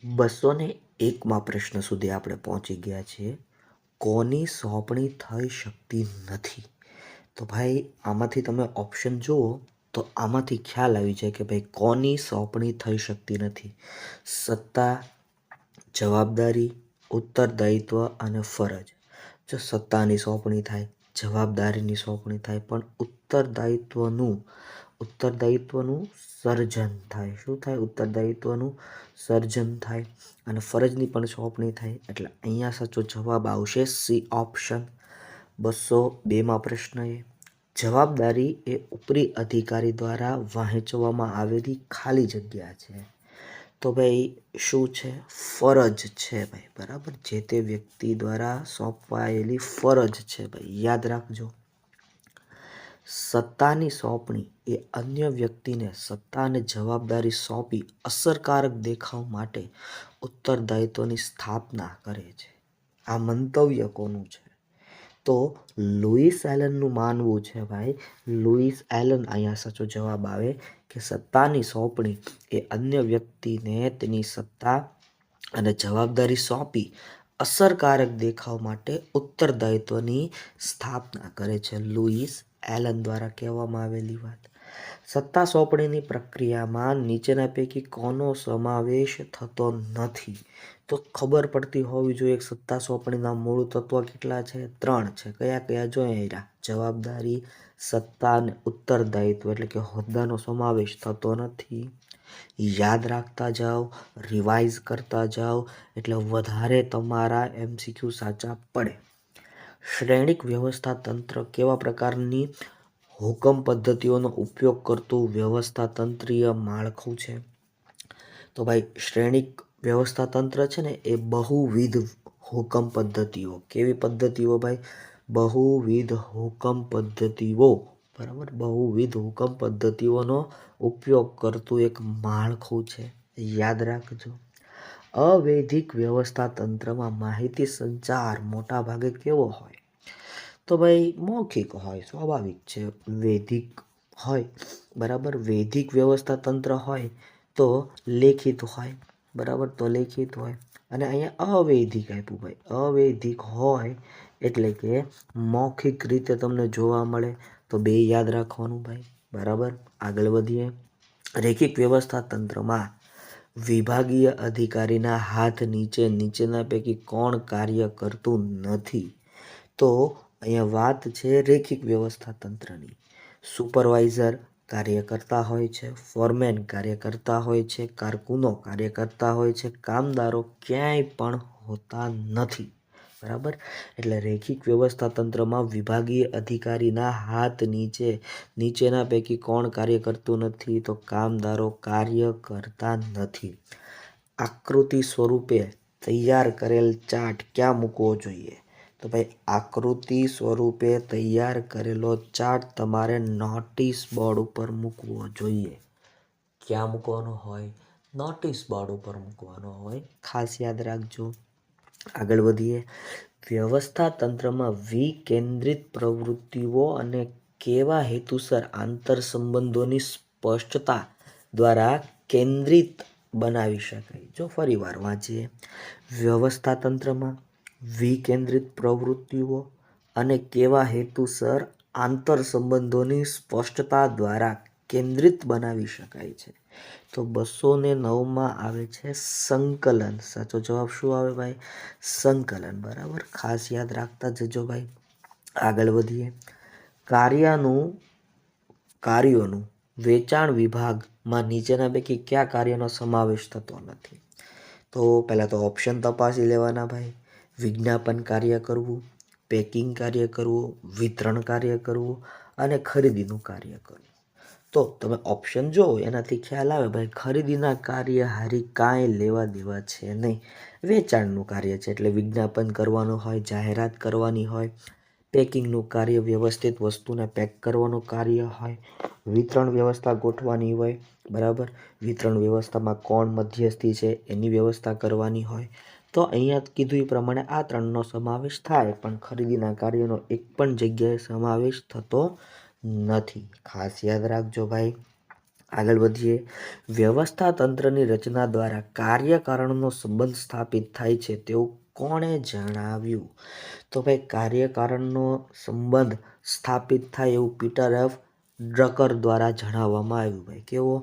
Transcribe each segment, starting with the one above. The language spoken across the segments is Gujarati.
201માં પ્રશ્ન સુધી આપણે પહોંચી ગયા છીએ. કોની સોંપણી થઈ શકતી નથી? તો ભાઈ આમાંથી તમે ઓપ્શન જુઓ તો આમાંથી ખ્યાલ આવી જાય કે ભાઈ કોની સોંપણી થઈ શકતી નથી. સત્તા, જવાબદારી, ઉત્તરદાયિત્વ અને ફરજ. જો સત્તાની સોંપણી થાય, જવાબદારીની સોંપણી થાય, પણ ઉત્તરદાયિત્વનું સર્જન થાય. શું થાય? ઉત્તરદાયિત્વનું સર્જન થાય અને ફરજની પણ સોંપણી થાય. એટલે અહીંયા સાચો જવાબ આવશે સી ઓપ્શન. 202માં પ્રશ્ન જવાબદારી એ ઉપરી અધિકારી દ્વારા વહેંચવામાં આવેલી ખાલી જગ્યા છે. તો ભાઈ શું છે? ફરજ છે ભાઈ, બરાબર. જે તે વ્યક્તિ દ્વારા સોંપાયેલી ફરજ છે ભાઈ, યાદ રાખજો. સત્તાની સોંપણી એ અન્ય વ્યક્તિને સત્તા અને જવાબદારી સોંપી અસરકારક દેખાવ માટે ઉત્તરદાયિત્વની સ્થાપના કરે છે. આ મંતવ્ય કોનું છે? તો લુઈસ એલનનું માનવું છે ભાઈ. લુઈસ એલન અહીંયા સાચો જવાબ આવે કે સત્તાની સોંપણી એ અન્ય વ્યક્તિને તેની સત્તા અને જવાબદારી સોંપી અસરકારક દેખાવ માટે ઉત્તરદાયિત્વની સ્થાપના કરે છે. લુઈસ એલન દ્વારા કહેવામાં આવેલી વાત. સત્તા સોંપણીની પ્રક્રિયામાં નીચેના પૈકી કોનો સમાવેશ થતો નથી? તો ખબર પડતી હોવી જોઈએ. સત્તા સોંપણીના મૂળ તત્વો કેટલા છે? 3 છે. કયા કયા? જોઈએ. જવાબદારી, સત્તા અને ઉત્તરદાયિત્વ, એટલે કે હોદ્દાનો સમાવેશ થતો નથી. યાદ રાખતા જાઓ, રિવાઇઝ કરતા જાઓ, એટલે વધારે તમારા MCQ સાચા પડે. શ્રેણિક વ્યવસ્થા તંત્ર કેવા પ્રકારની હુકમ પદ્ધતિઓનો ઉપયોગ કરતું વ્યવસ્થા તંત્રીય માળખું છે? તો ભાઈ શ્રેણિક વ્યવસ્થા તંત્ર છે ને એ બહુવિધ હુકમ પદ્ધતિઓ. કેવી પદ્ધતિઓ ભાઈ? બહુવિધ હુકમ પદ્ધતિઓ, બરાબર. બહુવિધ હુકમ પદ્ધતિઓનો ઉપયોગ કરતું એક માળખું છે, યાદ રાખજો. અવૈધિક વ્યવસ્થા તંત્રમાં માહિતી સંચાર મોટા ભાગે કેવો હોય? તો ભાઈ મૌખિક હોય, સ્વાભાવિક છે. વૈધિક હોય, બરાબર. વૈધિક વ્યવસ્થા તંત્ર હોય તો લેખિત હોય, બરાબર. તો લેખિત હોય. અને અહીંયા અવૈધિક આપ્યું ભાઈ. અવૈધિક હોય એટલે કે મૌખિક રીતે તમને જોવા મળે. તો બે યાદ રાખવાનું ભાઈ, બરાબર. આગળ વધીએ. રેખિક વ્યવસ્થા તંત્રમાં વિભાગીય અધિકારીના હાથ નીચેના પૈકી કોણ કાર્ય કરતું નથી? તો અહીંયા વાત છે રેખિક વ્યવસ્થા તંત્રની. સુપરવાઇઝર કાર્ય કરતા હોય છે, ફોરમેન કાર્ય કરતા હોય છે, કારકુનો કાર્ય કરતા હોય છે, કામદારો ક્યાંય પણ હોતા નથી, બરાબર. એટલે રેખિક વ્યવસ્થા તંત્રમાં વિભાગીય અધિકારીના હાથ નીચેના પૈકી કોણ કાર્ય કરતું નથી? તો કામદારો કાર્ય કરતા નથી. આકૃતિ સ્વરૂપે તૈયાર કરેલ ચાર્ટ ક્યાં મૂકવો જોઈએ? તો ભાઈ આકૃતિ સ્વરૂપે તૈયાર કરેલો ચાર્ટ તમારે નોટિસ બોર્ડ ઉપર મૂકવો જોઈએ. ક્યાં મૂકવાનો હોય? નોટિસ બોર્ડ ઉપર મૂકવાનો હોય, ખાસ યાદ રાખજો. આગળ વધીએ. વ્યવસ્થા તંત્રમાં વિકેન્દ્રિત પ્રવૃત્તિઓ અને કેવા હેતુસર આંતર સંબંધોની સ્પષ્ટતા દ્વારા કેન્દ્રિત બનાવી શકાય? જો ફરીવાર વાંચીએ. વ્યવસ્થા તંત્રમાં વિકેન્દ્રિત પ્રવૃત્તિઓ અને કેવા હેતુસર આંતર સંબંધોની સ્પષ્ટતા દ્વારા કેન્દ્રિત બનાવી શકાય છે? તો 209માં આવે છે સંકલન. સાચો જવાબ શું આવે ભાઈ? સંકલન, બરાબર. ખાસ યાદ રાખતા જજો ભાઈ. આગળ વધીએ. કાર્યોનું વેચાણ વિભાગમાં નીચેના પૈકી કયા કાર્યનો સમાવેશ થતો નથી? તો પહેલાં તો ઓપ્શન તપાસી લેવાના ભાઈ. વિજ્ઞાપન કાર્ય કરવું, પેકિંગ કાર્ય કરવું, વિતરણ કાર્ય કરવું અને ખરીદીનું કાર્ય કરવું. તો તમે ઓપ્શન જુઓ એનાથી ખ્યાલ આવે ભાઈ ખરીદીના કાર્ય હારી કાંઈ લેવા દેવા છે નહીં. વેચાણનું કાર્ય છે એટલે વિજ્ઞાપન કરવાનું હોય, જાહેરાત કરવાની હોય. પેકિંગનું કાર્ય વ્યવસ્થિત વસ્તુને પેક કરવાનું કાર્ય હોય. વિતરણ વ્યવસ્થા ગોઠવાની હોય, બરાબર. વિતરણ વ્યવસ્થામાં કોણ મધ્યસ્થી છે એની વ્યવસ્થા કરવાની હોય. તો અહીંયા કીધું એ પ્રમાણે આ 3નો સમાવેશ થાય, પણ ખરીદીના કાર્યનો એક પણ જગ્યાએ સમાવેશ થતો નથી. ખાસ યાદ રાખજો ભાઈ. આગળ વધીએ. વ્યવસ્થા તંત્રની રચના દ્વારા કાર્યકારણનો સંબંધ સ્થાપિત થાય છે તેવું કોણે જણાવ્યું? તો ભાઈ કાર્યકારણનો સંબંધ સ્થાપિત થાય એવું પીટર એફ ડ્રકર દ્વારા જણાવવામાં આવ્યું. ભાઈ કેવો?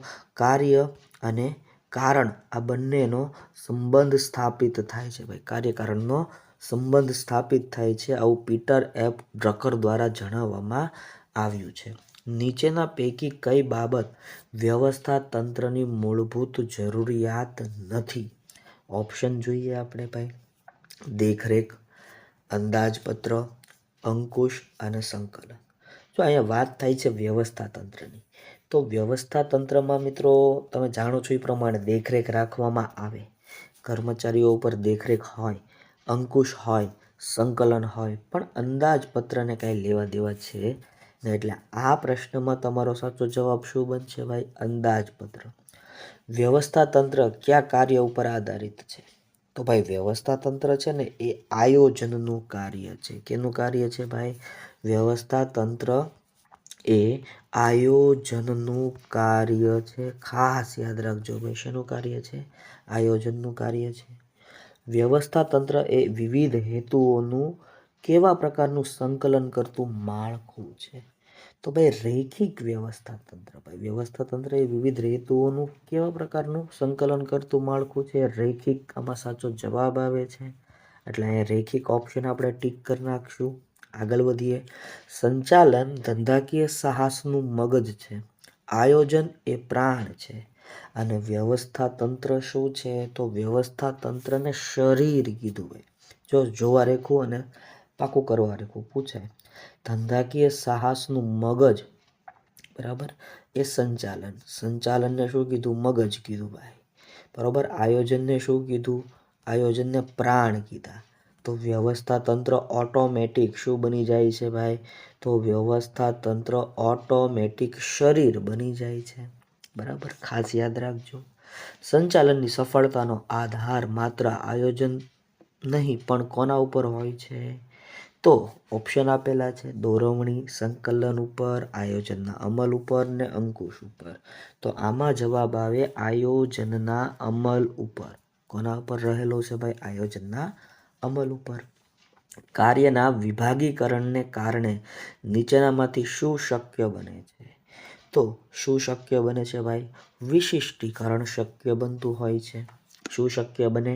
કાર્ય અને કારણ આ બંનેનો સંબંધ સ્થાપિત થાય છે. ભાઈ કાર્યકારણનો સંબંધ સ્થાપિત થાય છે આવું પીટર એફ ડ્રકર દ્વારા જણાવવામાં આવ્યું છે. નીચેના પૈકી કઈ બાબત વ્યવસ્થા તંત્રની મૂળભૂત જરૂરિયાત નથી? ઓપ્શન જોઈએ આપણે ભાઈ. દેખરેખ, અંદાજપત્ર, અંકુશ અને સંકલન. જો અહીંયા વાત થાય છે વ્યવસ્થા તંત્રની, તો વ્યવસ્થા તંત્રમાં મિત્રો તમે જાણો છો એ પ્રમાણે દેખરેખ રાખવામાં આવે, કર્મચારીઓ ઉપર દેખરેખ હોય, અંકુશ હોય, સંકલન હોય, પણ અંદાજપત્રને કાંઈ લેવા દેવા છે ને. એટલે આ પ્રશ્નમાં તમારો સાચો જવાબ શું બનશે ભાઈ? અંદાજપત્ર. વ્યવસ્થા તંત્ર કયા કાર્ય ઉપર આધારિત છે? તો ભાઈ વ્યવસ્થા તંત્ર છે ને એ આયોજનનું કાર્ય છે. કેનું કાર્ય છે ભાઈ? વ્યવસ્થા તંત્ર એ આયોજનનું કાર્ય છે. ખાસ યાદ રાખજો ભાઈ, શેનું કાર્ય છે? આયોજનનું કાર્ય છે. વ્યવસ્થા તંત્ર એ વિવિધ હેતુઓનું કેવા પ્રકારનું સંકલન કરતું માળખું છે? તો ભાઈ રૈખિક વ્યવસ્થા તંત્ર. ભાઈ વ્યવસ્થા તંત્ર એ વિવિધ હેતુઓનું કેવા પ્રકારનું સંકલન કરતું માળખું છે? રૈખિક. આમાં સાચો જવાબ આવે છે. એટલે અહીંયા રૈખિક ઓપ્શન આપણે ટીક કરી નાખશું. આગળ વધીએ. સંચાલન ધંધાકીય સાહસનું મગજ છે, આયોજન એ પ્રાણ છે, અને વ્યવસ્થા તંત્ર શું છે? તો વ્યવસ્થા તંત્રને શરીર કીધું. ભાઈ જો જોવા રેખું અને પાકું કરવા રેખું પૂછાય. ધંધાકીય સાહસનું મગજ, બરાબર, એ સંચાલન. સંચાલનને શું કીધું? મગજ કીધું ભાઈ, બરાબર. આયોજનને શું કીધું? આયોજનને પ્રાણ કીધા. તો વ્યવસ્થા તંત્ર ઓટોમેટિક શું બની જાય છે ભાઈ? તો વ્યવસ્થા તંત્ર ઓટોમેટિક શરીર બની જાય છે, બરાબર. ખાસ યાદ રાખજો. સંચાલનની સફળતાનો આધાર માત્ર આયોજન નહીં પણ કોના ઉપર હોય છે? તો ઓપ્શન આપેલા છે દોરવણી, સંકલન ઉપર, આયોજનના અમલ ઉપર ને અંકુશ ઉપર. તો આમાં જવાબ આવે આયોજનના અમલ ઉપર. કોના ઉપર રહેલો છે ભાઈ? આયોજનના અમલ ઉપર. કાર્યના વિભાગીકરણને કારણે નીચેનામાંથી શું શક્ય બને છે? તો શું શક્ય બને છે ભાઈ? વિશિષ્ટીકરણ શક્ય બનતું હોય છે. શું શક્ય બને?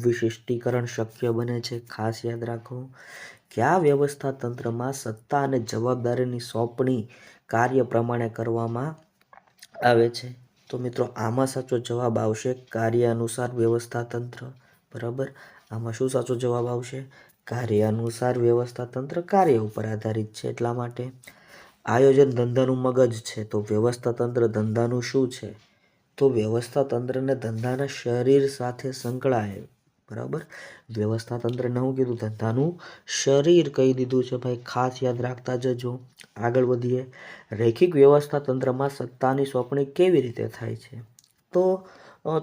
વિશિષ્ટીકરણ શક્ય બને છે. ખાસ યાદ રાખો. કયા વ્યવસ્થા તંત્રમાં સત્તા અને જવાબદારીની સોંપણી કાર્ય પ્રમાણે કરવામાં આવે છે? તો મિત્રો આમાં સાચો જવાબ આવશે કાર્ય અનુસાર વ્યવસ્થા તંત્ર, બરાબર. આમાં શું સાચો જવાબ આવશે? કાર્ય અનુસાર વ્યવસ્થા તંત્ર કાર્ય ઉપર આધારિત છે એટલા માટે. આયોજન ધંધાનું મગજ છે, તો વ્યવસ્થા તંત્ર ધંધાનું શું છે? તો વ્યવસ્થા તંત્રને ધંધાના શરીર સાથે સંકળાયેલ, બરાબર. વ્યવસ્થા તંત્રને શું કીધું? ધંધાનું શરીર કહી દીધું છે ભાઈ, ખાસ યાદ રાખતા જજો. આગળ વધીએ. રૈખિક વ્યવસ્થા તંત્રમાં સત્તાની સોંપણી કેવી રીતે થાય છે? તો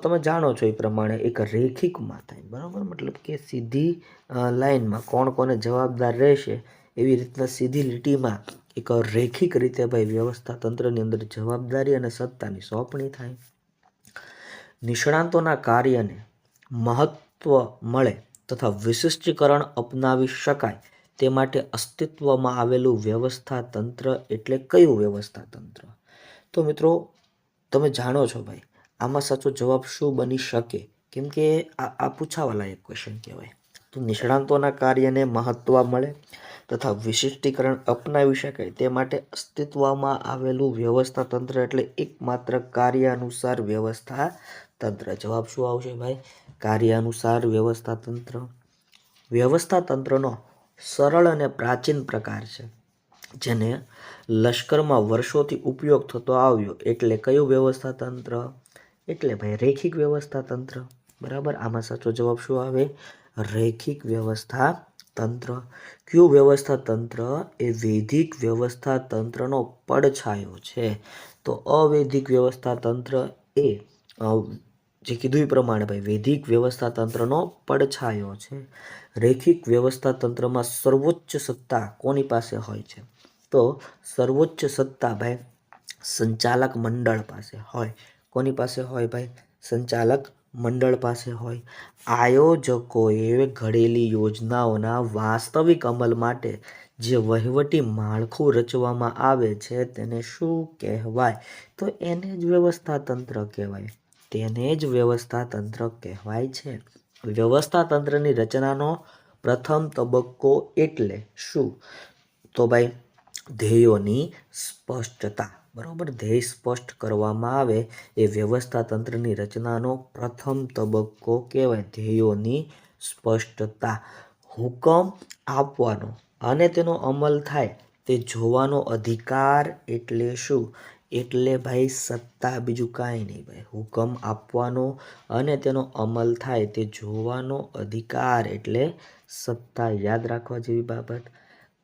તમે જાણો છો એ પ્રમાણે એક રેખિકમાં થાય, બરાબર. મતલબ કે સીધી લાઈનમાં કોણ કોને જવાબદાર રહેશે એવી રીતના સીધી લીટીમાં એક રેખિક રીતે ભાઈ વ્યવસ્થા તંત્રની અંદર જવાબદારી અને સત્તાની સોંપણી થાય. નિષ્ણાતોના કાર્યને મહત્વ મળે તથા વિશિષ્ટીકરણ અપનાવી શકાય તે માટે અસ્તિત્વમાં આવેલું વ્યવસ્થા તંત્ર એટલે કયું વ્યવસ્થા તંત્ર? તો મિત્રો તમે જાણો છો ભાઈ આમાં સાચો જવાબ શું બની શકે? કેમ કે આ પૂછાવા લાયક ક્વેશ્ચન કહેવાય. તો નિષ્ણાતોના કાર્યને મહત્વ મળે તથા વિશિષ્ટીકરણ અપનાવી શકાય તે માટે અસ્તિત્વમાં આવેલું વ્યવસ્થા તંત્ર એટલે એકમાત્ર કાર્ય અનુસાર વ્યવસ્થા તંત્ર. જવાબ શું આવશે ભાઈ? કાર્ય અનુસાર વ્યવસ્થા તંત્ર. વ્યવસ્થા તંત્રનો સરળ અને પ્રાચીન પ્રકાર છે જેને લશ્કરમાં વર્ષોથી ઉપયોગ થતો આવ્યો એટલે કયું વ્યવસ્થા તંત્ર? એટલે ભાઈ રૈખિક વ્યવસ્થા તંત્ર, બરાબર. આમાં સાચો જવાબ શું આવે? રૈખિક વ્યવસ્થા તંત્ર. કયું વ્યવસ્થા તંત્ર એ વૈદિક વ્યવસ્થા તંત્રનો પડછાયો છે? તો અવૈદિક વ્યવસ્થા તંત્ર એ જે કીધું એ પ્રમાણે ભાઈ વૈદિક વ્યવસ્થા તંત્રનો પડછાયો છે. રૈખિક વ્યવસ્થા તંત્રમાં સર્વોચ્ચ સત્તા કોની પાસે હોય છે? તો સર્વોચ્ચ સત્તા ભાઈ સંચાલક મંડળ પાસે હોય. કોની પાસે હોય ભાઈ? સંચાલક મંડળ પાસે હોય. આયોજકોએ ઘડેલી યોજનાઓના વાસ્તવિક અમલ માટે જે વહીવટી માળખું રચવામાં આવે છે તેને શું કહેવાય? તો એને જ વ્યવસ્થા તંત્ર કહેવાય. તેને જ વ્યવસ્થા તંત્ર કહેવાય છે. વ્યવસ્થા તંત્રની રચનાનો પ્રથમ તબક્કો એટલે શું? તો ભાઈ ધ્યેયોની સ્પષ્ટતા. બરોબર, ધ્યેય સ્પષ્ટ કરવામાં આવે એ વ્યવસ્થા તંત્રની રચનાનો પ્રથમ તબક્કો કહેવાય. ધ્યેયોની સ્પષ્ટતા. હુકમ આપવાનો અને તેનો અમલ થાય તે જોવાનો અધિકાર એટલે શું? એટલે ભાઈ સત્તા, બીજું કાંઈ નહીં ભાઈ. હુકમ આપવાનો અને તેનો અમલ થાય તે જોવાનો અધિકાર એટલે સત્તા. યાદ રાખવા જેવી બાબત.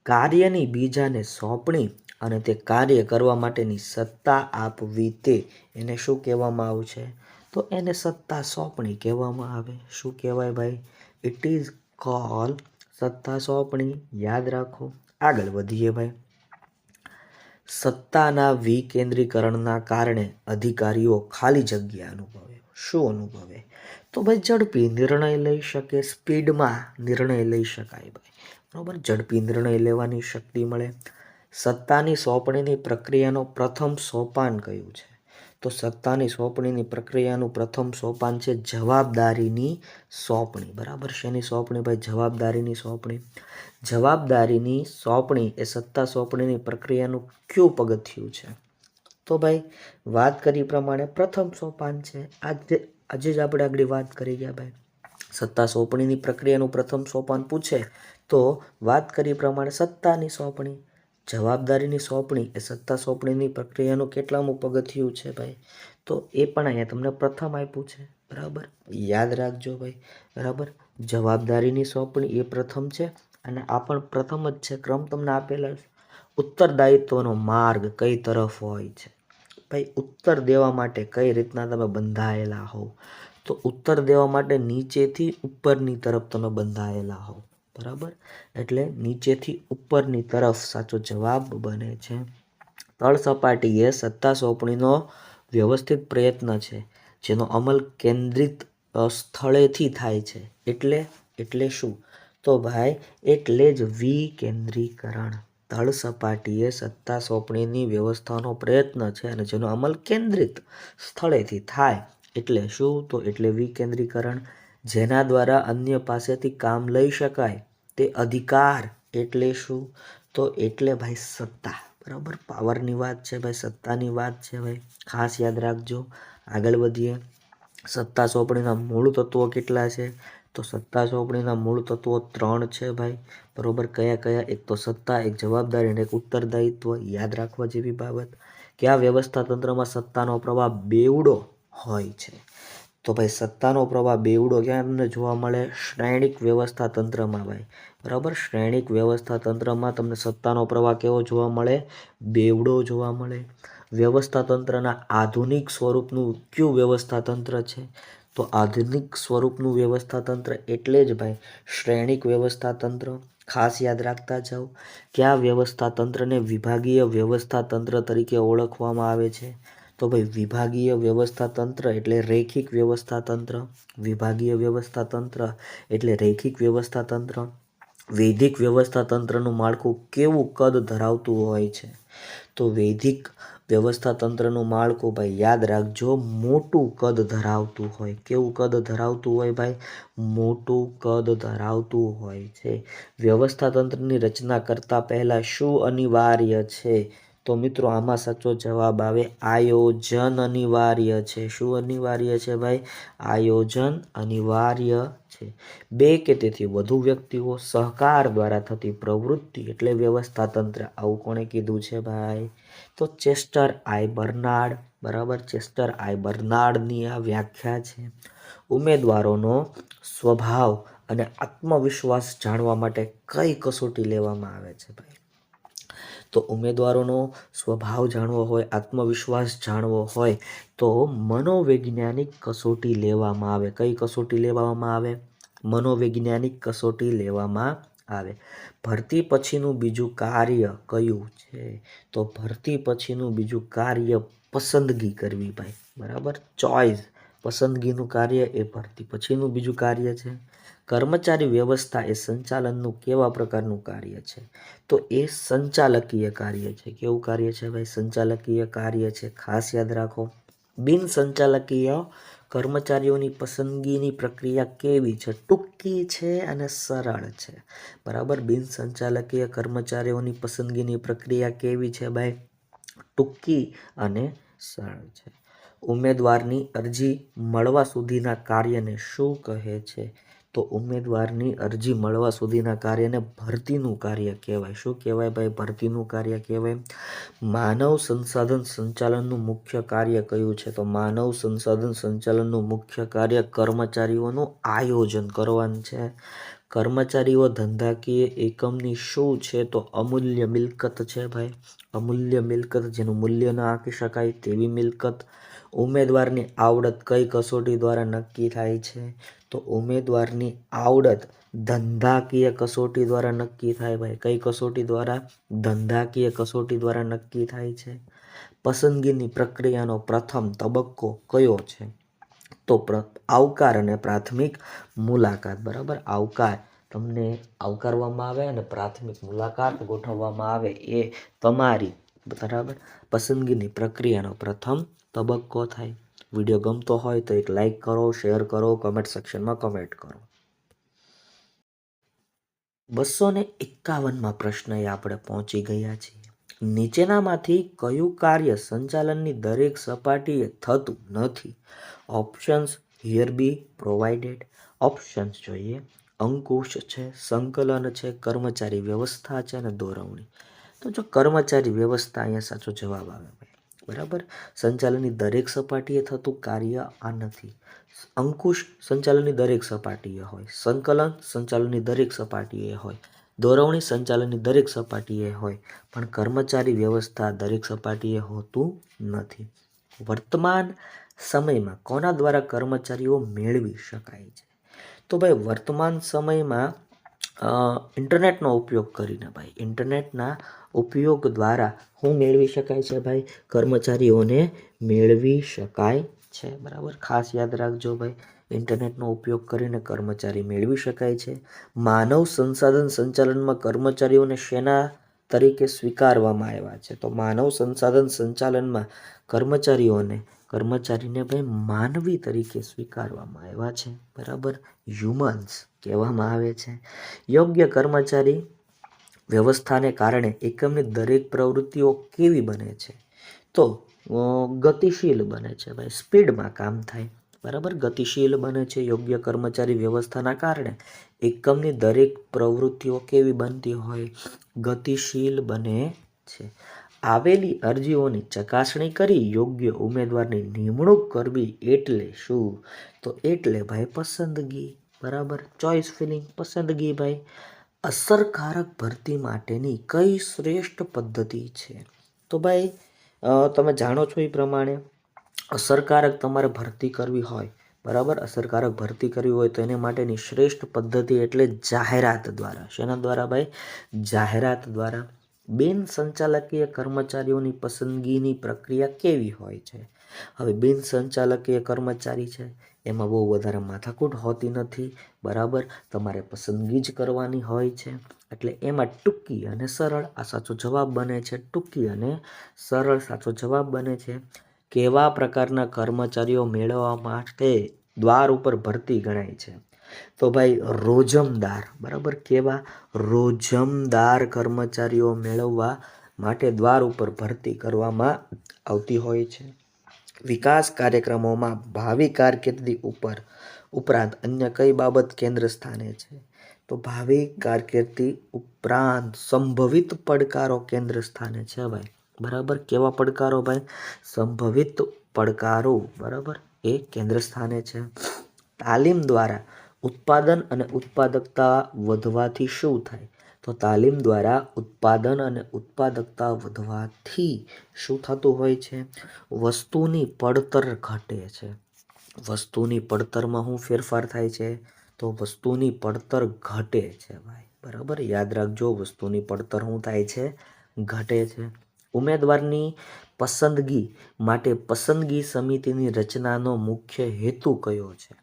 કાર્યની બીજાને સોંપણી અને તે કાર્ય કરવા માટેની સત્તા આપવી તે એને શું કહેવામાં આવે છે? તો એને સત્તા સોંપણી કહેવામાં આવે. શું કહેવાય ભાઈ? ઇટ ઇઝ કોલ સત્તા સોંપણી. યાદ રાખો. આગળ વધીએ ભાઈ. સત્તાના વિકેન્દ્રીકરણના કારણે અધિકારીઓ ખાલી જગ્યા અનુભવે. શું અનુભવે? તો ભાઈ ઝડપી નિર્ણય લઈ શકે. સ્પીડમાં નિર્ણય લઈ શકાય ભાઈ. બરોબર, ઝડપી નિર્ણય લેવાની શક્તિ મળે. સત્તાની સોંપણીની પ્રક્રિયાનો પ્રથમ સોપાન કયું છે? તો સત્તાની સોંપણીની પ્રક્રિયાનું પ્રથમ સોપાન છે જવાબદારીની સોંપણી. બરાબર, શેની સોંપણી ભાઈ? જવાબદારીની સોંપણી. જવાબદારીની સોંપણી એ સત્તા સોંપણીની પ્રક્રિયાનું કયું પગથિયું છે? તો ભાઈ વાત કરી પ્રમાણે પ્રથમ સોપાન છે. આજે જ આપણે આગળ વાત કરી ગયા ભાઈ. સત્તા સોંપણીની પ્રક્રિયાનું પ્રથમ સોપાન પૂછે તો વાત કરી પ્રમાણે સત્તાની સોંપણી. જવાબદારીની સોંપણી એ સત્તા સોંપણીની પ્રક્રિયાનું કેટલામું પગથિયું છે ભાઈ? તો એ પણ અહીંયા તમને પ્રથમ આપ્યું છે. બરાબર, યાદ રાખજો ભાઈ. બરાબર, જવાબદારીની સોંપણી એ પ્રથમ છે અને આ પણ પ્રથમ જ છે. ક્રમ તમને આપેલા છે. ઉત્તરદાયિત્વનો માર્ગ કઈ તરફ હોય છે? ભાઈ ઉત્તર દેવા માટે કઈ રીતના તમે બંધાયેલા હોવ? તો ઉત્તર દેવા માટે નીચેથી ઉપરની તરફ તમે બંધાયેલા હોવ. બરાબર, એટલે નીચેથી ઉપરની તરફ સાચો જવાબ બને છે. તળ સપાટી એ સત્તા સોંપણીનો વ્યવસ્થિત પ્રયત્ન છે જેનો અમલ કેન્દ્રિત સ્થળેથી થાય છે. એટલે શું? તો ભાઈ એટલે જ વિકેન્દ્રીકરણ. તળ સપાટીએ સત્તા સોંપણીની વ્યવસ્થાનો પ્રયત્ન છે અને જેનો અમલ કેન્દ્રિત સ્થળેથી થાય એટલે શું? તો એટલે વિકેન્દ્રીકરણ. જેના દ્વારા અન્ય પાસેથી કામ લઈ શકાય તે અધિકાર એટલે શું? તો એટલે ભાઈ સત્તા. બરાબર, પાવરની વાત છે ભાઈ, સત્તાની વાત છે ભાઈ. ખાસ યાદ રાખજો. આગળ વધીએ. સત્તા સોંપણીના મૂળ તત્વો કેટલા છે? તો સત્તા સોંપણીના મૂળ તત્વો 3 છે ભાઈ. બરોબર, કયા કયા? એક તો સત્તા, એક જવાબદારી અને એક ઉત્તરદાયિત્વ. યાદ રાખવા જેવી બાબત. કયા વ્યવસ્થા તંત્રમાં સત્તાનો પ્રવાહ બેવડો હોય છે? તો ભાઈ સત્તાનો પ્રવાહ બેવડો ક્યાં તમને જોવા મળે? શ્રેણિક વ્યવસ્થા તંત્રમાં ભાઈ. બરાબર, શ્રેણિક વ્યવસ્થા તંત્રમાં તમને સત્તાનો પ્રવાહ કેવો જોવા મળે? બેવડો જોવા મળે. વ્યવસ્થા તંત્રના આધુનિક સ્વરૂપનું કયું વ્યવસ્થા તંત્ર છે? તો આધુનિક સ્વરૂપનું વ્યવસ્થા તંત્ર એટલે જ ભાઈ શ્રેણિક વ્યવસ્થા તંત્ર. ખાસ યાદ રાખતા જાઓ. કયા વ્યવસ્થા તંત્રને વિભાગીય વ્યવસ્થા તંત્ર તરીકે ઓળખવામાં આવે છે? તો ભાઈ વિભાગીય વ્યવસ્થા તંત્ર એટલે રૈખિક વ્યવસ્થા તંત્ર. વિભાગીય વ્યવસ્થા તંત્ર એટલે રૈખિક વ્યવસ્થા તંત્ર. વૈદિક વ્યવસ્થા તંત્રનું માળખું કેવું કદ ધરાવતું હોય છે? તો વૈદિક વ્યવસ્થા તંત્રનું માળખું ભાઈ યાદ રાખજો, મોટું કદ ધરાવતું હોય. કેવું કદ ધરાવતું હોય ભાઈ? મોટું કદ ધરાવતું હોય છે. વ્યવસ્થા તંત્રની રચના કરતા પહેલા શું અનિવાર્ય છે? તો મિત્રો આમાં સાચો જવાબ આવે આયોજન અનિવાર્ય છે. શું અનિવાર્ય છે ભાઈ? આયોજન અનિવાર્ય છે. 2 કે તેથી વધુ વ્યક્તિઓ સહકાર દ્વારા થતી પ્રવૃત્તિ એટલે વ્યવસ્થા તંત્ર. આવું કોણે કીધું છે ભાઈ? તો ચેસ્ટર આઈ બર્નાર્ડ. બરાબર, ચેસ્ટર આઈ બર્નાર્ડની આ વ્યાખ્યા છે. ઉમેદવારોનો સ્વભાવ અને આત્મવિશ્વાસ જાણવા માટે કઈ કસોટી લેવામાં આવે છે ભાઈ? તો ઉમેદવારોનો સ્વભાવ જાણવો હોય, આત્મવિશ્વાસ જાણવો હોય તો મનોવૈજ્ઞાનિક કસોટી લેવામાં આવે. કઈ કસોટી લેવામાં આવે? મનોવૈજ્ઞાનિક કસોટી લેવામાં આવે. ભરતી પછીનું બીજું કાર્ય કયું છે? તો ભરતી પછીનું બીજું કાર્ય પસંદગી કરવી ભાઈ, બરાબર. ચોઇસ, પસંદગીનું કાર્ય એ ભરતી પછીનું બીજું કાર્ય છે. કર્મચારી વ્યવસ્થા એ સંચાલનનું કેવા પ્રકારનું કાર્ય છે? તો એ સંચાલકીય કાર્ય છે. કેવું કાર્ય છે ભાઈ? સંચાલકીય કાર્ય છે. ખાસ યાદ રાખો. બિન સંચાલકીય કર્મચારીઓની પસંદગીની પ્રક્રિયા કેવી છે? ટૂંકી છે અને સરળ છે, બરાબર. બિન સંચાલકીય કર્મચારીઓની પસંદગીની પ્રક્રિયા કેવી છે ભાઈ? ટૂંકી અને સરળ છે. ઉમેદવારની અરજી મળવા સુધીના કાર્યને શું કહે છે? તો ઉમેદવારની અરજી મળવા સુધીના કાર્યને ભરતીનું કાર્ય કહેવાય. શું કહેવાય ભાઈ? ભરતીનું કાર્ય કહેવાય. માનવ સંસાધન સંચાલનનું મુખ્ય કાર્ય કયું છે? તો માનવ સંસાધન સંચાલનનું મુખ્ય કાર્ય કર્મચારીઓનું આયોજન કરવાનું છે. કર્મચારીઓ ધંધાકીય એકમની શું છે? તો અમૂલ્ય મિલકત છે ભાઈ. અમૂલ્ય મિલકત, જેનું મૂલ્ય ન આંકી શકાય તેવી મિલકત. ઉમેદવારની આવડત કઈ કસોટી દ્વારા નક્કી થાય છે? તો ઉમેદવારની આવડત ધંધાકીય કસોટી દ્વારા નક્કી થાય ભાઈ. કઈ કસોટી દ્વારા? ધંધાકીય કસોટી દ્વારા નક્કી થાય છે. પસંદગીની પ્રક્રિયાનો પ્રથમ તબક્કો કયો છે? તો આવકાર અને પ્રાથમિક મુલાકાત, બરાબર. આવકાર, તમને આવકારવામાં આવે અને પ્રાથમિક મુલાકાત ગોઠવવામાં આવે એ તમારી, બરાબર, પસંદગીની પ્રક્રિયાનો પ્રથમ તબક્કો થાય. વિડીયો ગમતો હોય તો એક લાઈક કરો, શેર કરો, કમેન્ટ સેક્શનમાં કમેન્ટ કરો. 251માં પ્રશ્ન આપણે પહોંચી ગયા છીએ. નીચેનામાંથી કયું કાર્ય સંચાલનની દરેક સપાટીએ થતું નથી? Options here B provided. Options જોઈએ. અંકુશ છે, સંકલન છે, કર્મચારી વ્યવસ્થા છે અને દોરવણી. તો જો કર્મચારી વ્યવસ્થા અહીંયા સાચો જવાબ આવે, બરાબર. સંચાલનની દરેક સપાટીએ થતું કાર્ય આ નથી. અંકુશ સંચાલનની દરેક સપાટીએ હોય, સંકલન સંચાલનની દરેક સપાટીએ હોય, દોરવણી સંચાલનની દરેક સપાટીએ હોય, પણ કર્મચારી વ્યવસ્થા દરેક સપાટીએ હોતું નથી. વર્તમાન સમયમાં કોના દ્વારા કર્મચારીઓ મેળવી શકાય છે? તો ભાઈ વર્તમાન સમયમાં ઇન્ટરનેટનો ઉપયોગ કરીને ભાઈ, ઇન્ટરનેટના ઉપયોગ દ્વારા શું મેળવી શકાય છે ભાઈ? કર્મચારીઓને મેળવી શકાય છે, બરાબર. ખાસ યાદ રાખજો ભાઈ, ઇન્ટરનેટનો ઉપયોગ કરીને કર્મચારી મેળવી શકાય છે. માનવ સંસાધન સંચાલનમાં કર્મચારીઓને શેના તરીકે સ્વીકારવામાં આવ્યા છે? તો માનવ સંસાધન સંચાલનમાં કર્મચારીને ભાઈ માનવી તરીકે સ્વીકારવામાં આવ્યા છે, બરાબર. હ્યુમન્સ કહેવામાં આવે છે. યોગ્ય કર્મચારી વ્યવસ્થાને કારણે એકમની દરેક પ્રવૃત્તિઓ કેવી બને છે? તો ગતિશીલ બને છે ભાઈ, સ્પીડમાં કામ થાય, બરાબર. ગતિશીલ બને છે યોગ્ય કર્મચારી વ્યવસ્થાના કારણે એકમની દરેક પ્રવૃત્તિઓ કેવી બનતી હોય? ગતિશીલ બને છે. આવેલી અરજીઓની ચકાસણી કરી યોગ્ય ઉમેદવારની નિમણૂક કરવી એટલે શું? તો એટલે ભાઈ પસંદગી, બરાબર. ચોઇસ ફિલિંગ, પસંદગી ભાઈ. અસરકારક ભરતી માટેની કઈ શ્રેષ્ઠ પદ્ધતિ છે? તો ભાઈ તમે જાણો છો એ પ્રમાણે અસરકારક તમારે ભરતી કરવી હોય, બરાબર, અસરકારક ભરતી કરવી હોય તો એને માટેની શ્રેષ્ઠ પદ્ધતિ એટલે જાહેરાત દ્વારા. શેના દ્વારા ભાઈ? જાહેરાત દ્વારા. બિન સંચાલકીય કર્મચારીઓની પસંદગીની પ્રક્રિયા કેવી હોય છે? હવે બિન સંચાલકીય કર્મચારી છે એમાં બહુ વધારે માથાકૂટ હોતી નથી, બરાબર. તમારે પસંદગી જ કરવાની હોય છે, એટલે એમાં ટૂંકી અને સરળ આ સાચો જવાબ બને છે. ટૂંકી અને સરળ સાચો જવાબ બને છે. કેવા પ્રકારના કર્મચારીઓ મેળવવા માટે દ્વાર ઉપર ભરતી ગણાય છે? તો ભાઈ રોજમદાર, બરાબર. કેવા? રોજમદાર કર્મચારીઓ મેળવવા માટે દ્વાર ઉપર ભરતી કરવામાં આવતી હોય છે. વિકાસ કાર્યક્રમોમાં ભાવિ કારકિર્દી ઉપરાંત અન્ય કઈ બાબત કેન્દ્ર સ્થાને છે? તો ભાવિ કારકિર્દી ઉપરાંત સંભવિત પડકારો કેન્દ્ર સ્થાને છે ભાઈ, બરાબર. કેવા પડકારો ભાઈ? સંભવિત પડકારો, બરાબર, એ કેન્દ્ર સ્થાને છે. તાલીમ દ્વારા ઉત્પાદન અને ઉત્પાદકતા વધવાથી શું થાય? તો તાલીમ દ્વારા ઉત્પાદન અને ઉત્પાદકતા વધવાથી શું થતું હોય છે? વસ્તુની પડતર ઘટે છે. વસ્તુની પડતરમાં શું ફેરફાર થાય છે? તો વસ્તુની પડતર ઘટે છે ભાઈ, બરાબર, યાદ રાખજો વસ્તુની પડતર શું થાય છે, ઘટે છે. ઉમેદવારની પસંદગી માટે પસંદગી સમિતિની રચનાનો મુખ્ય હેતુ કયો છે?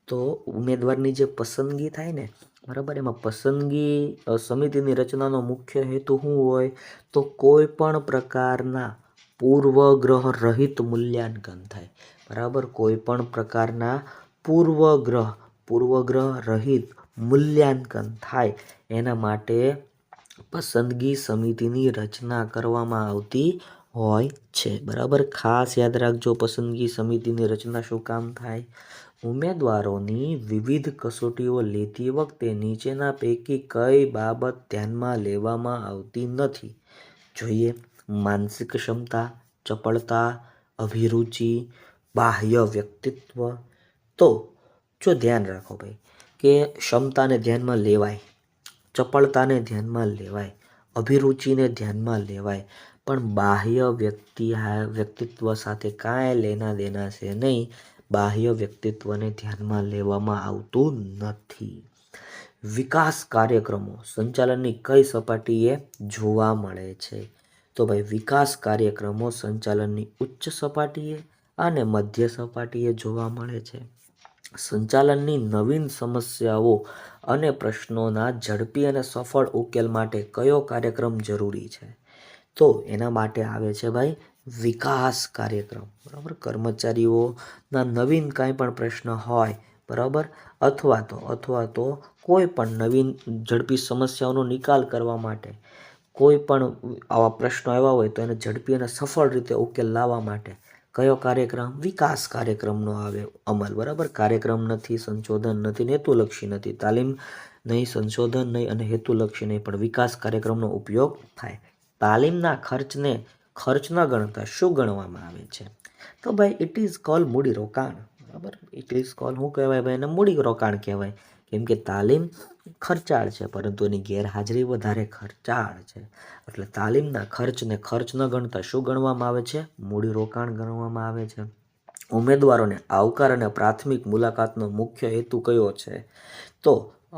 તો ઉમેદવારની જે પસંદગી થાય ને, બરાબર, એમાં પસંદગી સમિતિની રચનાનો મુખ્ય હેતુ શું હોય? તો કોઈ પણ પ્રકારના પૂર્વગ્રહ રહિત મૂલ્યાંકન થાય. બરાબર, કોઈ પણ પ્રકારના પૂર્વગ્રહ રહિત મૂલ્યાંકન થાય એના માટે પસંદગી સમિતિની રચના કરવામાં આવતી હોય છે. બરાબર, ખાસ યાદ રાખજો પસંદગી સમિતિની રચના શું કામ થાય? ઉમેદવારોની વિવિધ કસોટીઓ લેતી વખતે નીચેના પૈકી કઈ બાબત ધ્યાનમાં લેવામાં આવતી નથી? જોઈએ, માનસિક ક્ષમતા, ચપળતા, અભિરુચિ, બાહ્ય વ્યક્તિત્વ. તો જો ધ્યાન રાખો ભાઈ કે ક્ષમતાને ધ્યાનમાં લેવાય, ચપળતાને ધ્યાનમાં લેવાય, અભિરુચિને ધ્યાનમાં લેવાય, પણ બાહ્ય વ્યક્તિત્વ સાથે કાંઈ લેના દેના છે નહીં. બાહ્ય વ્યક્તિત્વને ધ્યાનમાં લેવામાં આવતું નથી. વિકાસ કાર્યક્રમો સંચાલનની કઈ સપાટીએ જોવા મળે છે? તો ભાઈ વિકાસ કાર્યક્રમો સંચાલનની ઉચ્ચ સપાટીએ અને મધ્ય સપાટીએ જોવા મળે છે. સંચાલનની નવીન સમસ્યાઓ અને પ્રશ્નોના ઝડપી અને સફળ ઉકેલ માટે કયો કાર્યક્રમ જરૂરી છે? તો એના માટે આવે છે ભાઈ વિકાસ કાર્યક્રમ. બરાબર, કર્મચારીઓના નવીન કાંઈ પણ પ્રશ્ન હોય, બરાબર, અથવા તો કોઈ પણ નવીન ઝડપી સમસ્યાઓનો નિકાલ કરવા માટે કોઈ પણ આવા પ્રશ્નો આવ્યા હોય તો એને ઝડપી અને સફળ રીતે ઉકેલ લાવવા માટે કયો કાર્યક્રમ? વિકાસ કાર્યક્રમનો આવે અમલ. બરાબર, કાર્યક્રમ નથી, સંશોધન નથી, હેતુલક્ષી નથી. તાલીમ નહીં, સંશોધન નહીં અને હેતુલક્ષી નહીં, પણ વિકાસ કાર્યક્રમનો ઉપયોગ થાય. તાલીમના ખર્ચને ખર્ચ ન ગણતા શું ગણવામાં આવે છે? તો ભાઈ ઇટ ઇઝ કોલ મૂડી રોકાણ. બરાબર, ઇટ ઇઝ કોલ શું કહેવાય ભાઈ? એને મૂડી રોકાણ કહેવાય. કેમ કે તાલીમ ખર્ચાળ છે, પરંતુ એની ગેરહાજરી વધારે ખર્ચાળ છે. એટલે તાલીમના ખર્ચને ખર્ચ ન ગણતા શું ગણવામાં આવે છે? મૂડી રોકાણ ગણવામાં આવે છે. ઉમેદવારોને આવકાર અને પ્રાથમિક મુલાકાતનો મુખ્ય હેતુ કયો છે? તો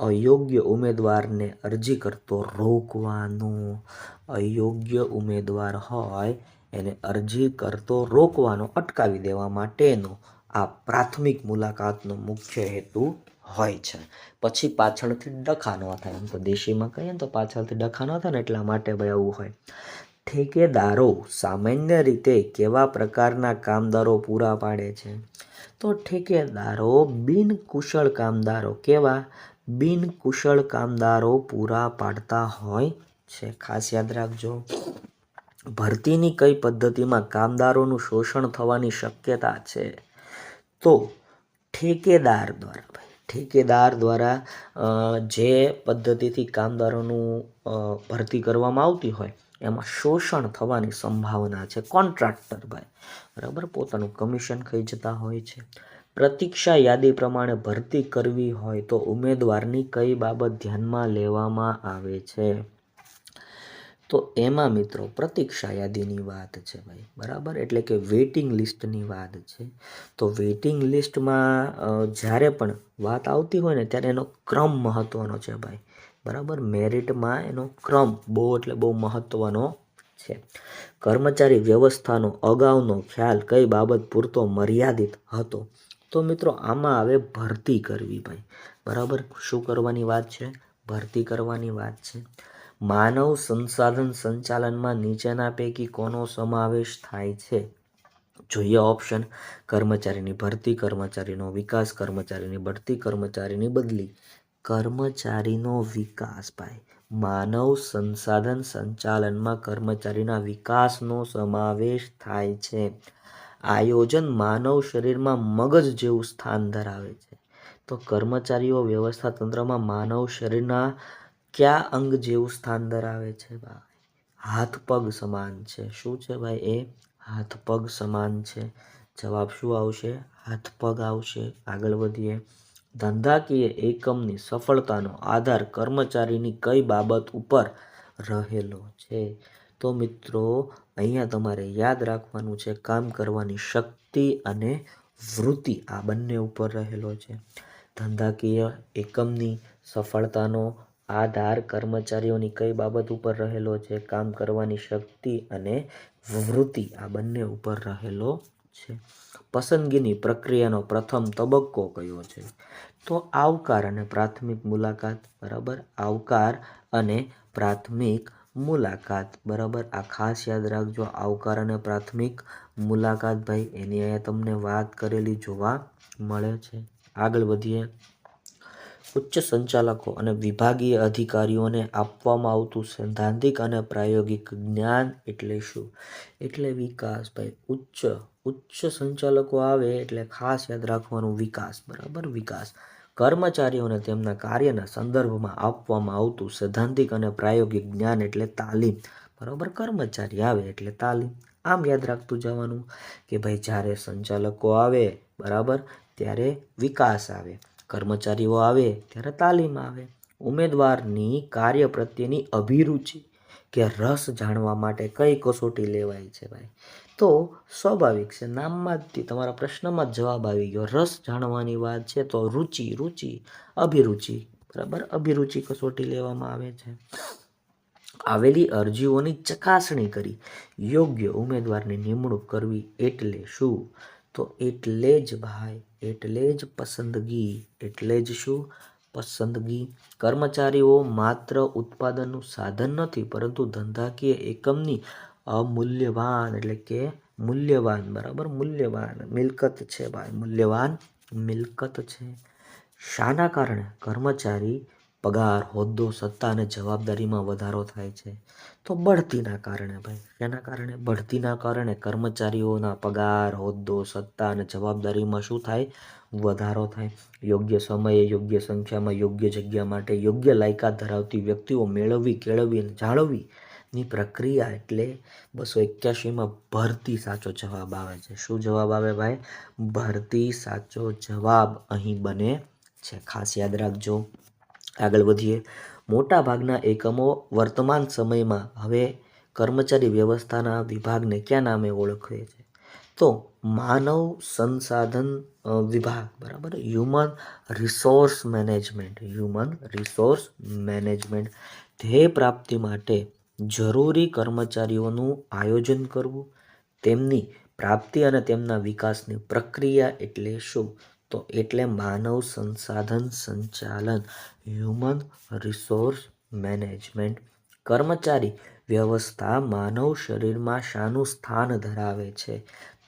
અયોગ્ય ઉમેદવારને અરજી કરતો રોકવાનો. અયોગ્ય ઉમેદવાર હોય એને અરજી કરતો રોકવાનો, અટકાવી દેવા માટેનો આ પ્રાથમિક મુલાકાતનો મુખ્ય હેતુ હોય છે. પછી પાછળથી ડખા ન થાય. એમ તો દેશીમાં કહીએ ને તો પાછળથી ડખા ન થાય ને એટલા માટે ભાઈ આવું હોય. ઠેકેદારો સામાન્ય રીતે કેવા પ્રકારના કામદારો પૂરા પાડે છે? તો ઠેકેદારો બિનકુશળ કામદારો, કેવા? બિનકુશળ કામદારો પૂરા પાડતા હોય છે. ખાસ યાદ રાખજો. ભરતીની કઈ પદ્ધતિમાં કામદારોનું શોષણ થવાની શક્યતા છે? તો ઠેકેદાર દ્વારા જે પદ્ધતિથી કામદારોનું ભરતી કરવામાં આવતી હોય એમાં શોષણ થવાની સંભાવના છે. કોન્ટ્રાક્ટર ભાઈ, બરાબર, પોતાનું કમિશન ખાઈ જતા હોય છે. પ્રતીક્ષા યાદી પ્રમાણે ભરતી કરવી હોય તો ઉમેદવારની કઈ બાબત ધ્યાનમાં લેવામાં આવે છે? તો એમાં મિત્રો પ્રતીક્ષા યાદીની વાત છે ભાઈ. બરાબર, એટલે કે વેઇટિંગ લિસ્ટની વાત છે. તો વેઇટિંગ લિસ્ટમાં જ્યારે પણ વાત આવતી હોય ને ત્યારે એનો ક્રમ મહત્વનો છે ભાઈ. બરાબર, મેરિટમાં એનો ક્રમ બહુ મહત્વનો છે. કર્મચારી વ્યવસ્થાનો અગાઉનો ખ્યાલ કઈ બાબત પૂરતો મર્યાદિત હતો? તો મિત્રો આમાં આવે ભરતી કરવી ભાઈ. બરાબર, શું કરવાની વાત છે? ભરતી કરવાની વાત છે. માનવ સંસાધન સંચાલનમાં નીચેના પૈકી કોનો સમાવેશ થાય છે? જોઈએ ઓપ્શન. કર્મચારીની ભરતી, કર્મચારીનો વિકાસ, કર્મચારીની બઢતી, કર્મચારીની બદલી. કર્મચારીનો વિકાસ ભાઈ. માનવ સંસાધન સંચાલનમાં કર્મચારીના વિકાસનો સમાવેશ થાય છે. આયોજન માનવ શરીરમાં મગજ જેવું સ્થાન ધરાવે છે. તો કર્મચારીઓ વ્યવસ્થા તંત્રમાં માનવ શરીરના કયા અંગ જેવું સ્થાન ધરાવે છે ભાઈ? હાથ પગ સમાન છે. શું છે ભાઈ? એ હાથ પગ સમાન છે. જવાબ શું આવશે? હાથ પગ આવશે. આગળ વધીએ. ધંધાકીય એકમની સફળતાનો આધાર કર્મચારીની કઈ બાબત ઉપર રહેલો છે? તો મિત્રો અહીંયા તમારે યાદ રાખવાનું છે કામ કરવાની શક્તિ અને વૃત્તિ, આ બંને ઉપર રહેલો છે. ધંધાકીય એકમની સફળતાનો આધાર કર્મચારીઓની કઈ બાબત ઉપર રહેલો છે? કામ કરવાની શક્તિ અને વૃત્તિ, આ બંને ઉપર રહેલો છે. પસંદગીની પ્રક્રિયાનો પ્રથમ તબક્કો કયો છે? તો આવકાર અને પ્રાથમિક મુલાકાત. બરાબર, આવકાર અને પ્રાથમિક મુલાકાત. બરાબર, આ ખાસ યાદ રાખજો. આવકાર અને પ્રાથમિક મુલાકાત ભાઈ, એની અહીંયા તમને વાત કરેલી જોવા મળે છે. આગળ વધીએ. ઉચ્ચ સંચાલકો અને વિભાગીય અધિકારીઓને આપવામાં આવતું સૈદ્ધાંતિક અને પ્રાયોગિક જ્ઞાન એટલે શું? એટલે વિકાસ ભાઈ. ઉચ્ચ સંચાલકો આવે એટલે ખાસ યાદ રાખવાનું વિકાસ. બરાબર, વિકાસ. કર્મચારીઓને તેમના કાર્યના સંદર્ભમાં આપવામાં આવતું સૈદ્ધાંતિક અને પ્રાયોગિક જ્ઞાન એટલે તાલીમ. બરાબર, કર્મચારી આવે એટલે તાલીમ. આમ યાદ રાખતું જવાનું કે ભાઈ જ્યારે સંચાલકો આવે, બરાબર, ત્યારે વિકાસ આવે. કર્મચારીઓ આવે ત્યારે તાલીમ આવે. ઉમેદવારની કાર્ય પ્રત્યેની અભિરુચિ કે રસ જાણવા માટે કઈ કસોટી લેવાય છે ભાઈ? તો સ્વાભાવિક છે, નામમાં જ તમારા પ્રશ્નમાં જ જવાબ આવી ગયો. રસ જાણવાની વાત છે તો રુચિ, અભિરુચિ. બરાબર, અભિરુચિ કસોટી લેવામાં આવે છે. આવેલી અરજીઓની ચકાસણી કરી યોગ્ય ઉમેદવારની નિમણૂક કરવી એટલે શું? તો એટલે જ ભાઈ, એટલે જ પસંદગી. એટલે જ શું? પસંદગી. કર્મચારીઓ માત્ર ઉત્પાદનનું સાધન નથી, પરંતુ ધંધાકીય એકમની અમૂલ્યવાન એટલે કે મૂલ્યવાન, બરાબર, મૂલ્યવાન મિલકત છે ભાઈ, મૂલ્યવાન મિલકત છે. શાના કારણે કર્મચારી પગાર, હોદ્દો, સત્તા અને જવાબદારીમાં વધારો થાય છે? તો બઢતીના કારણે ભાઈ. શેના કારણે? બઢતીના કારણે કર્મચારીઓના પગાર, હોદ્દો, સત્તા અને જવાબદારીમાં શું થાય? વધારો થાય. યોગ્ય સમયે, યોગ્ય સંખ્યામાં, યોગ્ય જગ્યા માટે યોગ્ય લાયકાત ધરાવતી વ્યક્તિઓ મેળવવી, કેળવવી અને જાળવવી ની પ્રક્રિયા એટલે 281માં ભરતી સાચો જવાબ આવે છે. શું જવાબ આવે ભાઈ? ભરતી સાચો જવાબ અહીં બને છે. ખાસ યાદ રાખજો. આગળ વધીએ. મોટા ભાગના એકમો વર્તમાન સમયમાં હવે કર્મચારી વ્યવસ્થાના વિભાગને કયા નામે ઓળખે છે? તો માનવ સંસાધન વિભાગ. બરાબર, human resource management. Human resource management. ધ્યેય પ્રાપ્તિ માટે જરૂરી કર્મચારીઓનું આયોજન કરવું, તેમની પ્રાપ્તિ અને તેમના વિકાસની પ્રક્રિયા એટલે શું? તો એટલે માનવ સંસાધન સંચાલન, હ્યુમન રિસોર્સ મેનેજમેન્ટ. કર્મચારી વ્યવસ્થા માનવ શરીરમાં શાનું સ્થાન ધરાવે છે?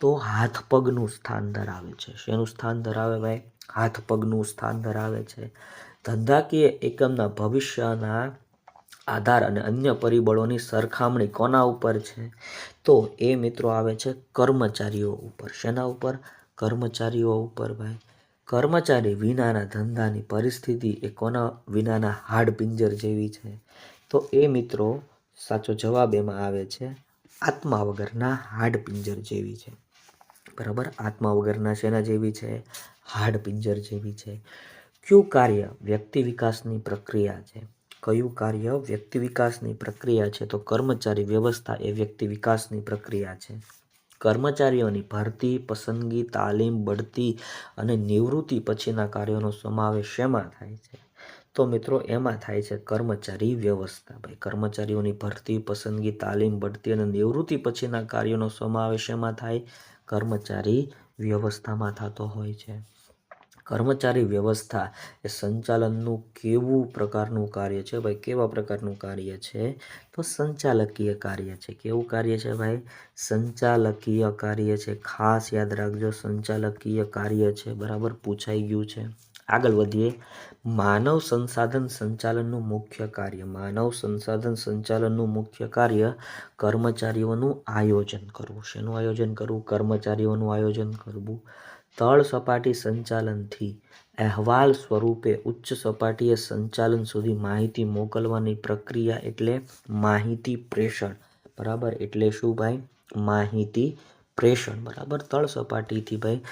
તો હાથ પગનું સ્થાન ધરાવે છે. શેનું સ્થાન ધરાવે ભાઈ? હાથ પગનું સ્થાન ધરાવે છે. ધંધાકીય એકમના ભવિષ્યના આધાર અને અન્ય પરિબળોની સરખામણી કોના ઉપર છે? તો એ મિત્રો આવે છે કર્મચારીઓ ઉપર. શેના ઉપર? કર્મચારીઓ ઉપર ભાઈ. કર્મચારી વિનાના ધંધાની પરિસ્થિતિ એ કોના વિનાના હાડપિંજર જેવી છે? તો એ મિત્રો સાચો જવાબ એમાં આવે છે આત્મા વગરના હાડપિંજર જેવી છે. બરાબર, આત્મા વગરના શેના જેવી છે? હાડપિંજર જેવી છે. કયું કાર્ય વ્યક્તિ વિકાસની પ્રક્રિયા છે? કયું કાર્ય વ્યક્તિ વિકાસની પ્રક્રિયા છે? તો કર્મચારી વ્યવસ્થા એ વ્યક્તિ વિકાસની પ્રક્રિયા છે. કર્મચારીઓની ભરતી, પસંદગી, તાલીમ, બઢતી અને નિવૃત્તિ પછીના કાર્યોનો સમાવેશ શેમાં થાય છે? તો મિત્રો એમાં થાય છે કર્મચારી વ્યવસ્થા. ભાઈ, કર્મચારીઓની ભરતી, પસંદગી, તાલીમ, બઢતી અને નિવૃત્તિ પછીના કાર્યોનો સમાવેશ શેમાં થાય? કર્મચારી વ્યવસ્થામાં થતો હોય છે. કર્મચારી વ્યવસ્થા એ સંચાલનનું કેવું પ્રકારનું કાર્ય છે ભાઈ? કેવા પ્રકારનું કાર્ય છે? તો સંચાલકીય કાર્ય છે. કેવું કાર્ય છે ભાઈ? સંચાલકીય કાર્ય છે. ખાસ યાદ રાખજો, સંચાલકીય કાર્ય છે. બરાબર, પૂછાઈ ગયું છે. આગળ વધીએ. માનવ સંસાધન સંચાલનનું મુખ્ય કાર્ય. માનવ સંસાધન સંચાલનનું મુખ્ય કાર્ય કર્મચારીઓનું આયોજન કરવું. શેનું આયોજન કરવું? કર્મચારીઓનું આયોજન કરવું. તળ સપાટી સંચાલનથી અહેવાલ સ્વરૂપે ઉચ્ચ સપાટીએ સંચાલન સુધી માહિતી મોકલવાની પ્રક્રિયા એટલે માહિતી પ્રેષણ. બરાબર, એટલે શું ભાઈ? માહિતી પ્રેષણ. બરાબર, તળ સપાટીથી ભાઈ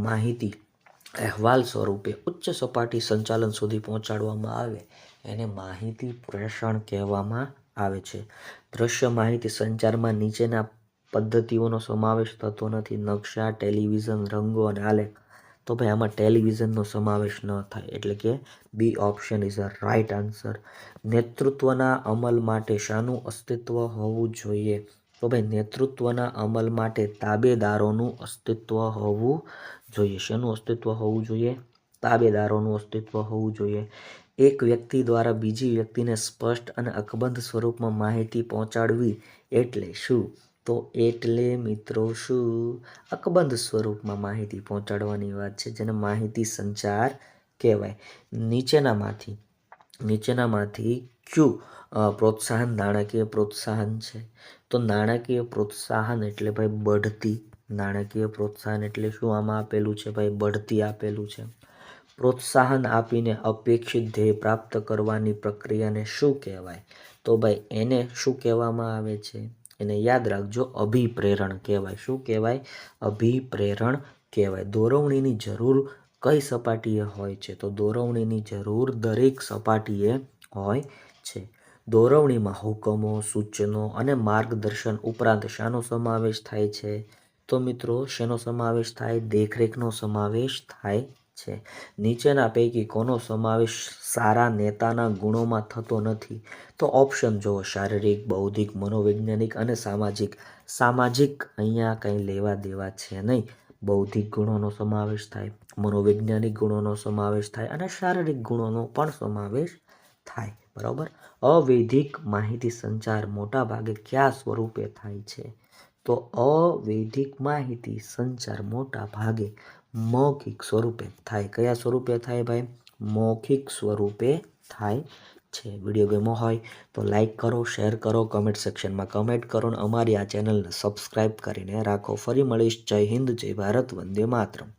માહિતી અહેવાલ સ્વરૂપે ઉચ્ચ સપાટી સંચાલન સુધી પહોંચાડવામાં આવે એને માહિતી પ્રેષણ કહેવામાં આવે છે. દ્રશ્ય માહિતી સંચારમાં નીચેના પદ્ધતિઓનો સમાવેશ થતો નથી. નકશા, ટેલિવિઝન, રંગો અને આલેખ તો ભાઈ આમાં ટેલિવિઝનનો સમાવેશ ન થાય, એટલે કે B option is a right answer. નેતૃત્વના અમલ માટે શાનું અસ્તિત્વ હોવું જોઈએ? તો ભાઈ નેતૃત્વના અમલ માટે તાબેદારોનું અસ્તિત્વ હોવું જોઈએ. શેનું અસ્તિત્વ હોવું જોઈએ? તાબેદારોનું અસ્તિત્વ હોવું જોઈએ. એક વ્યક્તિ દ્વારા બીજી વ્યક્તિને સ્પષ્ટ અને અકબંધ સ્વરૂપમાં માહિતી પહોંચાડવી એટલે શું? તો એટલે મિત્રો શું? અકબંધ સ્વરૂપમાં માહિતી પહોંચાડવાની વાત છે, જેને માહિતી સંચાર કહેવાય. નીચેનામાંથી કયું પ્રોત્સાહન નાણાકીય પ્રોત્સાહન છે? તો નાણાકીય પ્રોત્સાહન એટલે ભાઈ બઢતી. નાણાકીય પ્રોત્સાહન એટલે શું આમાં આપેલું છે ભાઈ? બઢતી આપેલું છે. પ્રોત્સાહન આપીને અપેક્ષિત ધ્યેય પ્રાપ્ત કરવાની પ્રક્રિયાને શું કહેવાય? તો ભાઈ એને શું કહેવામાં આવે છે? એને યાદ રાખજો, અભિપ્રેરણ કહેવાય. શું કહેવાય? અભિપ્રેરણ કહેવાય. દોરવણીની જરૂર કઈ સપાટીએ હોય છે? તો દોરવણીની જરૂર દરેક સપાટીએ હોય છે. દોરવણીમાં હુકમો, સૂચનો અને માર્ગદર્શન ઉપરાંત શાનો સમાવેશ થાય છે? તો મિત્રો શેનો સમાવેશ થાય? દેખરેખનો સમાવેશ થાય છે. નીચેના પૈકી કોનો સમાવેશ સારા નેતાના ગુણોમાં થતો નથી? તો ઓપ્શન જુઓ, શારીરિક, બૌદ્ધિક, મનોવૈજ્ઞાનિક અને સામાજિક. સામાજિક અહીંયા કંઈ લેવા દેવા છે નહીં. બૌદ્ધિક ગુણોનો સમાવેશ થાય, મનોવૈજ્ઞાનિક ગુણોનો સમાવેશ થાય અને શારીરિક ગુણોનો પણ સમાવેશ થાય. બરાબર. અવૈધિક માહિતી સંચાર મોટા ભાગે કયા સ્વરૂપે થાય છે? તો અવૈધિક માહિતી સંચાર મોટા ભાગે મૌખિક સ્વરૂપે થાય. કયા સ્વરૂપે થાય ભાઈ? મૌખિક સ્વરૂપે થાય છે. વિડીયો ગમ્યો હોય તો લાઈક કરો, શેર કરો, કમેન્ટ સેક્શનમાં કમેન્ટ કરો અને અમારી આ ચેનલને સબસ્ક્રાઈબ કરીને રાખો. ફરી મળીશ. જય હિન્દ, જય ભારત, વંદે માતરમ.